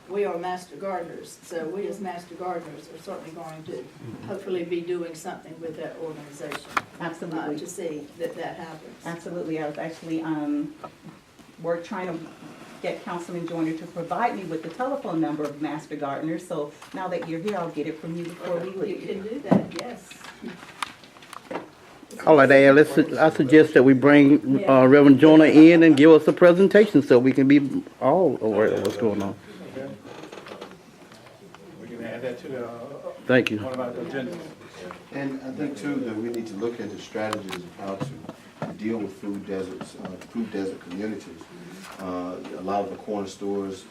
we are master gardeners, so we as master gardeners are certainly going to hopefully be doing something with that organization. Absolutely. To see that happens. Absolutely. I was actually, we're trying to get Councilman Joyner to provide me with the telephone number of master gardeners, so now that you're here, I'll get it from you before we leave. You can do that, yes. All right, Al, I suggest that we bring Reverend Jonah in and give us a presentation so we can be all aware of what's going on. Okay. We can add that to the, Thank you. one of our agendas. And I think too that we need to look at the strategies of how to deal with food deserts, food desert communities. A lot of the corner stores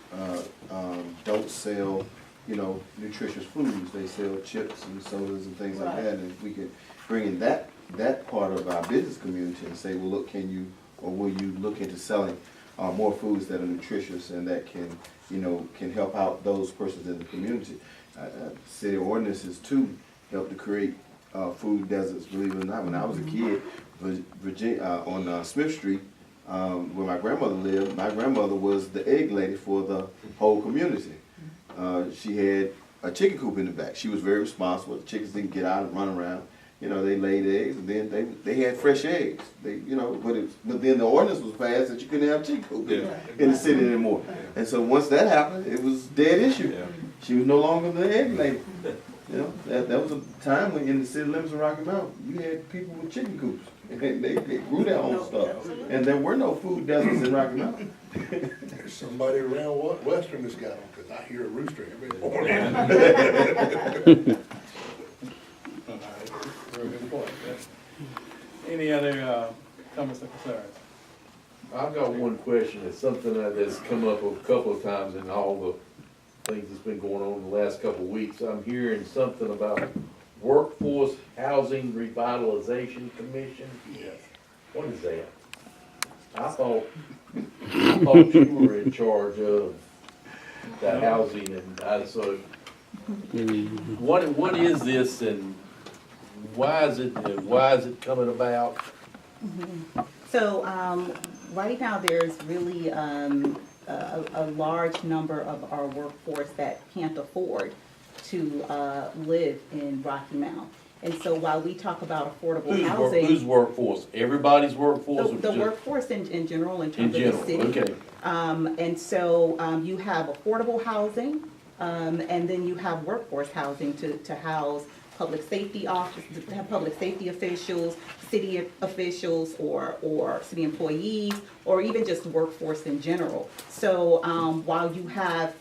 don't sell, nutritious foods. They sell chips and sodas and things like that. And if we could bring in that part of our business community and say, well, look, will you look into selling more foods that are nutritious and that can help out those persons in the community. City ordinances too help to create food deserts. Believe it or not, when I was a kid, Virginia on Smith Street, where my grandmother lived, my grandmother was the egg lady for the whole community. She had a chicken coop in the back. She was very responsible. The chickens didn't get out and run around. They laid eggs, and then they had fresh eggs. But then the ordinance was passed that you couldn't have chicken coop in the city anymore. And so once that happened, it was a dead issue. She was no longer the egg lady. You know, that was a time when in the city limits of Rocky Mount, you had people with chicken coops. And they grew their own stuff. And there were no food deserts in Rocky Mountain. There's somebody around Western that's got them, because I hear a rooster every morning. Very good point. Any other comments or concerns? I've got one question. It's something that's come up a couple of times in all the things that's been going on in the last couple of weeks. I'm hearing something about Workforce Housing Revitalization Commission. Yes. What is that? I thought you were in charge of the housing so what is this and why is it coming about? So, right now, there's really a large number of our workforce that can't afford to live in Rocky Mount. And so while we talk about affordable housing. Whose workforce? Everybody's workforce? The workforce in general, in terms of the city. Okay. And so you have affordable housing, and then you have workforce housing to house public safety officers, to have public safety officials, city officials, or city employees, or even just workforce in general. So while you have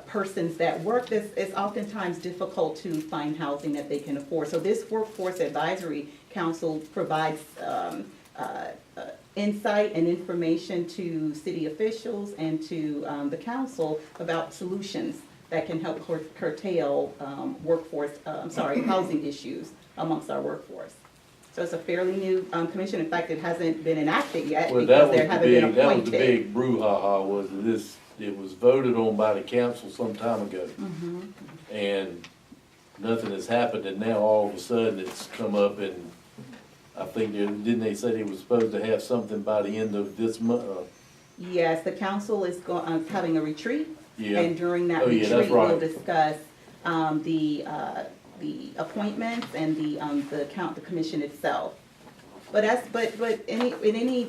persons that work, it's oftentimes difficult to find housing that they can afford. So this Workforce Advisory Council provides insight and information to city officials and to the council about solutions that can help curtail housing issues amongst our workforce. So it's a fairly new commission. In fact, it hasn't been enacted yet Well, because there haven't been that was appointed. the big brouhaha, was this, it was voted on by the council some time ago. And nothing has happened, and now all of a sudden it's come up, and I think, didn't they say they were supposed to have something by the end of this month? Yes, the council is having a retreat. Yeah. And during that Oh, yeah, that's retreat, right. we'll discuss the appointments and the commission itself. But in any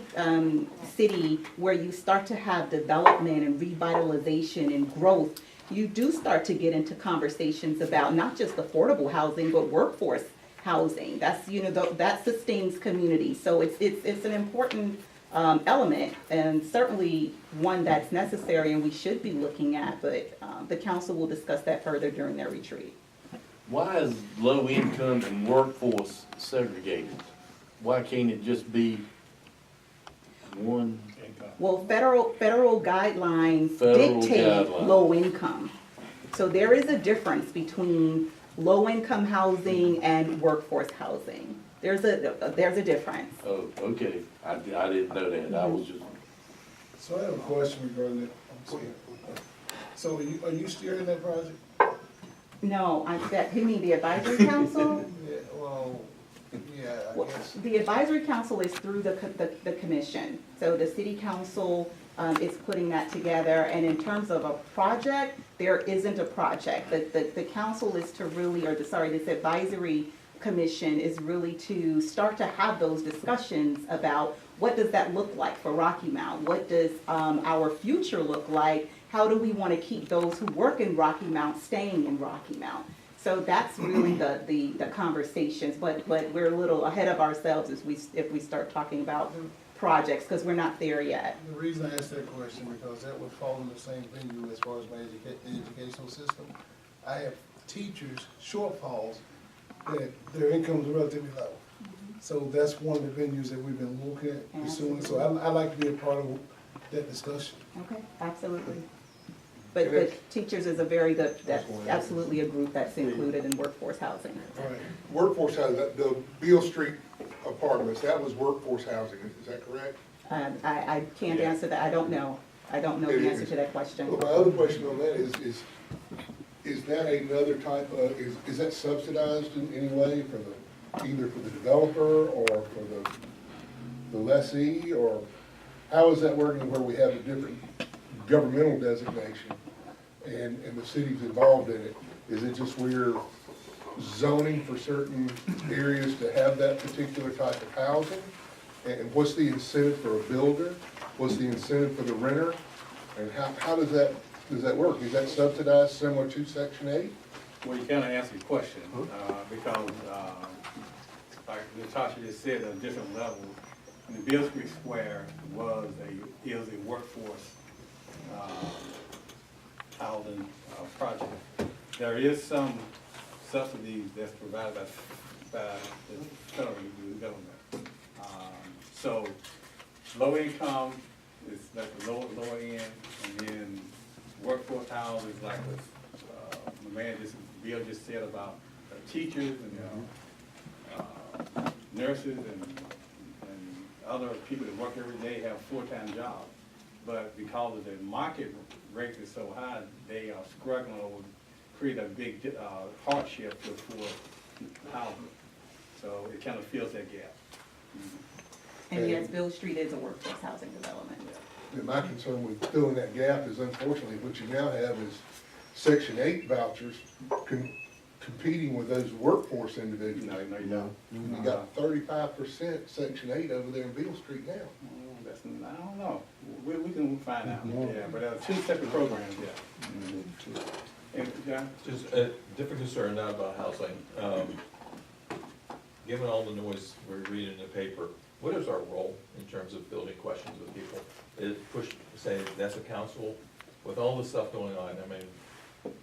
city where you start to have development and revitalization and growth, you do start to get into conversations about not just affordable housing, but workforce housing. That's, that sustains communities. So it's an important element, and certainly one that's necessary and we should be looking at, but the council will discuss that further during their retreat. Why is low income and workforce segregated? Why can't it just be one? Well, federal guidelines dictate low income. So there is a difference between low income housing and workforce housing. There's a difference. Oh, okay. I didn't know that. I was just. So I have a question regarding that. So are you steering that project? No, you mean the advisory council? I Well, guess. the advisory council is through the commission. So the city council is putting that together. And in terms of a project, there isn't a project. The council is to really, this advisory commission is really to start to have those discussions about what does that look like for Rocky Mount? What does our future look like? How do we want to keep those who work in Rocky Mount staying in Rocky Mount? So that's really the conversations, but we're a little ahead of ourselves if we start talking about projects, because we're not there yet. The reason I asked that question, because that would fall in the same venue as far as my educational system. I have teachers shortfalls that their incomes are relatively low. So that's one of the venues that we've been looking at pursuing. So I'd like to be a part of that discussion. Okay, absolutely. But teachers is a very good, that's absolutely a group that's included in workforce housing. All right. Workforce housing, the Beale Street apartments, that was workforce housing, is that correct? I can't answer that, I don't know. I don't know the answer to that question. Well, my other question on that is that another type of, is that subsidized in any way either for the developer or for the lessee, or how is that working where we have a different governmental designation and the city's involved in it? Is it just we're zoning for certain areas to have that particular type of housing? And what's the incentive for a builder? What's the incentive for the renter? And how does that work? Is that subsidized similar to Section 8? Well, you kind of answered your question, because, like Natasha just said, at a different level, the Beale Street Square is a workforce, housing, project. There is some subsidies that's provided by the federal government. So, low income is like the lower end, and then workforce housing is like what, Bill just said about teachers and, nurses and other people that work every day have full-time jobs. But because of the market rate is so high, they are struggling or create a big hardship to afford housing. So it kind of fills that gap. And yes, Bill Street is a workforce housing development. And my concern with filling that gap is unfortunately what you now have is Section 8 vouchers competing with those workforce individuals. No, you don't. You got 35% Section 8 over there in Beale Street now. I don't know. We can find out. Yeah, but there are two separate programs, yeah. And, John? Just a different concern now about housing. Given all the noise we're reading in the paper, what is our role in terms of building questions with people? Say, that's a council, with all this stuff going on, I mean,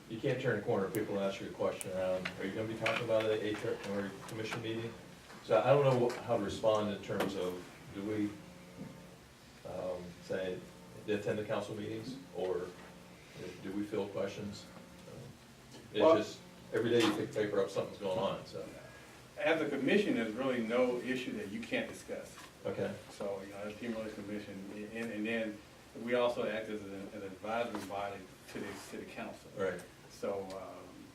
you can't turn a corner, people ask you a question around, are you gonna be talking about it at HR or commission meeting? So I don't know how to respond in terms of, do we, say, attend the council meetings, or do we field questions? It's Well, just, every day you pick the paper up, something's going on, so, as a commission, there's really no issue that you can't discuss. okay. So, as Human Relations Commission, and then we also act as an advisory body to the city council. Right. So,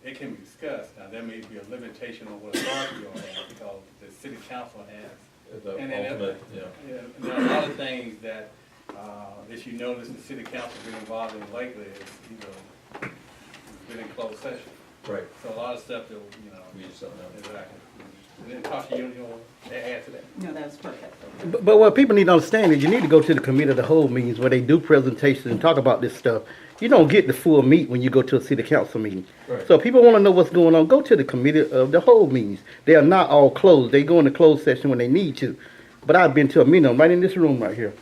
it can be discussed. Now, there may be a limitation on what authority you'll have, because the city council has. The And ultimate, yeah, and there are a lot of things that, as you notice, the city council been involved in lately, it's been in closed session. Right. So a lot of stuff that, We just don't know. exactly. And then Tasha, you want to add to that? No, that was perfect. But what people need to understand is you need to go to the committee of the whole meetings where they do presentations and talk about this stuff. You don't get the full meat when you go to a city council meeting. Right. So if people want to know what's going on, go to the committee of the whole meetings. They are not all closed. They go in the closed session when they need to. But I've been to a meeting right in this room right here.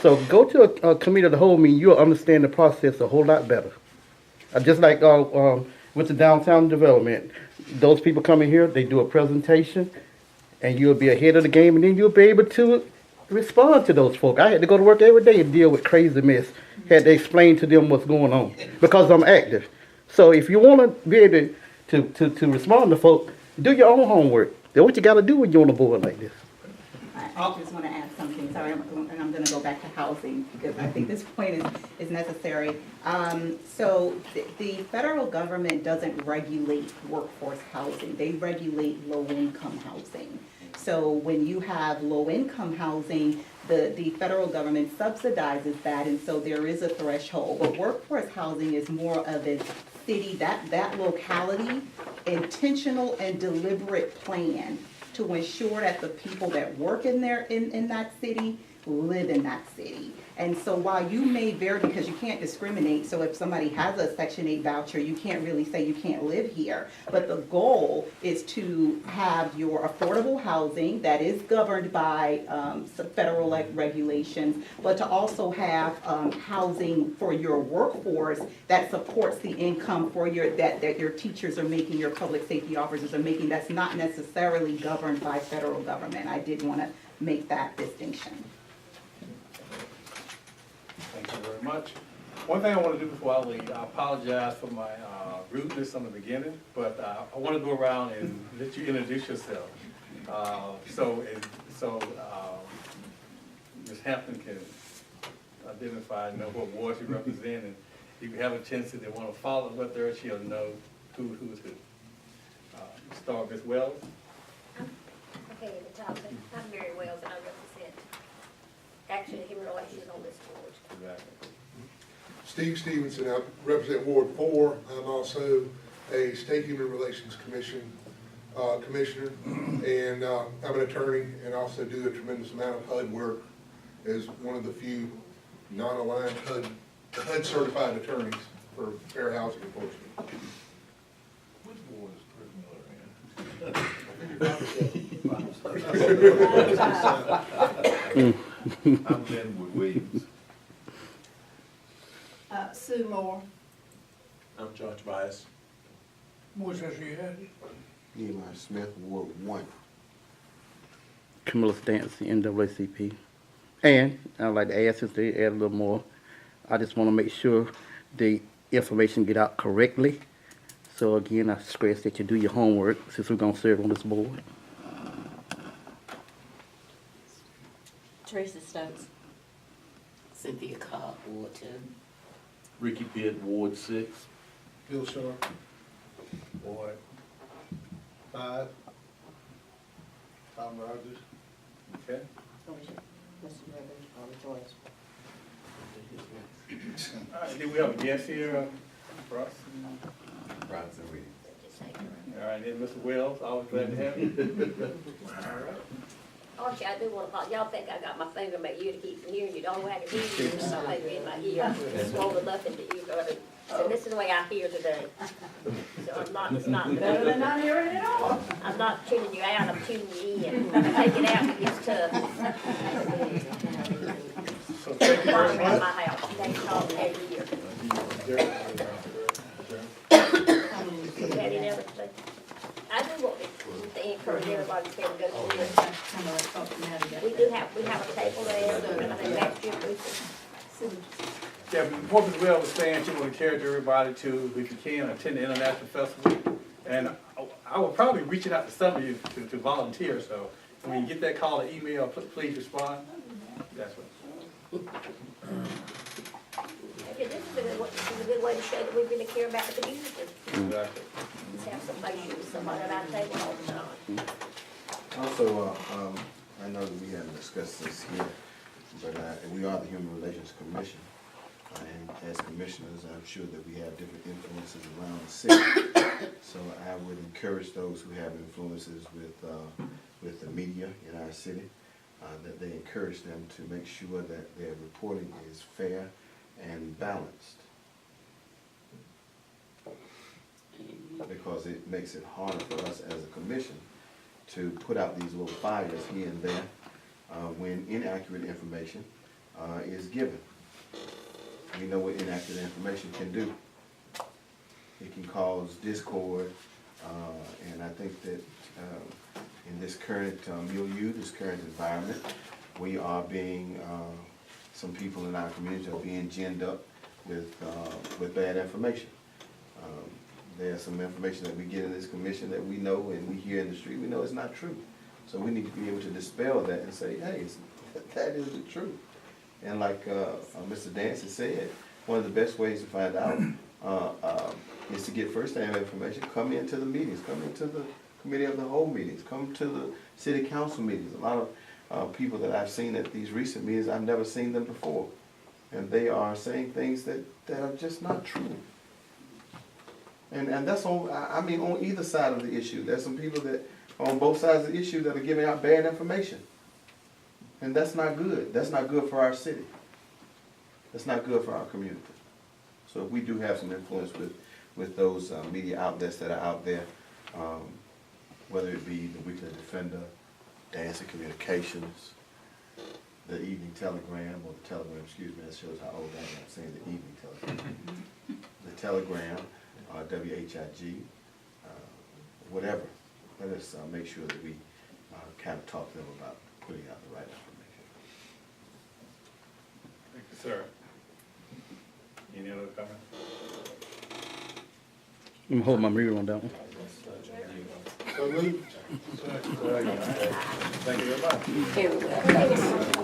So go to a committee of the whole meeting. You'll understand the process a whole lot better. Just like with the downtown development, those people come in here, they do a presentation, and you'll be ahead of the game, and then you'll be able to respond to those folk. I had to go to work every day and deal with crazy mess. Had to explain to them what's going on because I'm active. So if you want to be able to respond to folk, do your own homework. That's what you got to do when you're on a board like this. I just want to add something, sorry, and I'm going to go back to housing because I think this point is necessary. So the federal government doesn't regulate workforce housing. They regulate low-income housing. So when you have low-income housing, the federal government subsidizes that, and so there is a threshold. But workforce housing is more of a city, that locality, intentional and deliberate plan to ensure that the people that work in that city live in that city. And so while you may vary, because you can't discriminate, so if somebody has a Section 8 voucher, you can't really say you can't live here. But the goal is to have your affordable housing that is governed by some federal regulations, but to also have housing for your workforce that supports the income for that your teachers are making, your public safety officers are making, that's not necessarily governed by federal government. I did want to make that distinction. Thank you very much. One thing I want to do before I leave, I apologize for my rudeness on the beginning, but I want to go around and let you introduce yourself. So Ms. Hampton can identify and know what wards you represent, and if you have a tendency that want to follow with her, she'll know who is who. Start Ms. Wells. Okay, at the top, I'm Mary Wells, and I represent Action Human Relations on this board. Exactly. Steve Stevenson, I represent Ward 4. I'm also a State Human Relations Commissioner, and I'm an attorney and also do a tremendous amount of HUD work as one of the few non-aligned HUD certified attorneys for fair housing enforcement. I'm Linwood Williams. Sue Moore. I'm John Tobias. Motion she had. Nehemiah Smith, Ward 1. Camilla Stancy, NAACP. And I'd like to ask, since they add a little more, I just want to make sure the information get out correctly. So again, I stress that you do your homework since we're going to serve on this board. Teresa Stokes. Cynthia Cobb, Ward 2. Ricky Pitt, Ward 6. Bill Sharp. Ward 5. Tom Rogers. Okay. Mr. Reverend Joyce. All right, do we have a guest here for us? Bronson Williams. All right, then Mr. Wells, always glad to have you. All right. Archie, I do want to, y'all think I got my finger in my ear to keep from hearing you, don't wag it ear, something in my ear, swollen up into ear, so this is the way I hear today. So I'm not, it's not. Better than not hearing at all. I'm not tuning you out, I'm tuning you in. Take it out, it gets tough. So thank you very Around much. my house, they talk every year. Is that in everything? I do want to encourage everybody to go to school. We have a table there, and I think last year we. Yeah, before Ms. Wells was saying, she would encourage everybody to, if you can, attend the International Festival. And I will probably reach out to some of you to volunteer, so when you get that call or email, please respond. That's what. Okay, this is a good way to show that we really care about the community. Exactly. Just have somebody shoot somebody at our table all the time. Also, I know that we haven't discussed this here, but we are the Human Relations Commission. And as commissioners, I'm sure that we have different influences around the city. So I would encourage those who have influences with the media in our city, that they encourage them to make sure that their reporting is fair and balanced. Because it makes it harder for us as a commission to put out these little fires here and there when inaccurate information is given. We know what inaccurate information can do. It can cause discord, and I think that in this current milieu, this current environment, we are being, some people in our community are being ginned up with bad information. There's some information that we get in this commission that we know and we hear in the street, we know it's not true. So we need to be able to dispel that and say, hey, that is the truth. And like Mr. Dancy said, one of the best ways to find out is to get first-hand information. Come into the meetings, come into the committee of the whole meetings, come to the city council meetings. A lot of people that I've seen at these recent meetings, I've never seen them before. And they are saying things that are just not true. And that's on, I mean, on either side of the issue. There's some people that on both sides of the issue that are giving out bad information. And that's not good. That's not good for our city. That's not good for our community. So if we do have some influence with those media outlets that are out there, whether it be the Weekly Defender, Dancy Communications, the Evening Telegram, or the Telegram, excuse me, that shows how old I am, I'm saying the Evening Telegram. The Telegram, WHIG, whatever. Let us make sure that we kind of talk to them about putting out the right information. Thank you, sir. Any other comments? I'm gonna hold my mirror on that one. So moved. Thank you very much. Very well.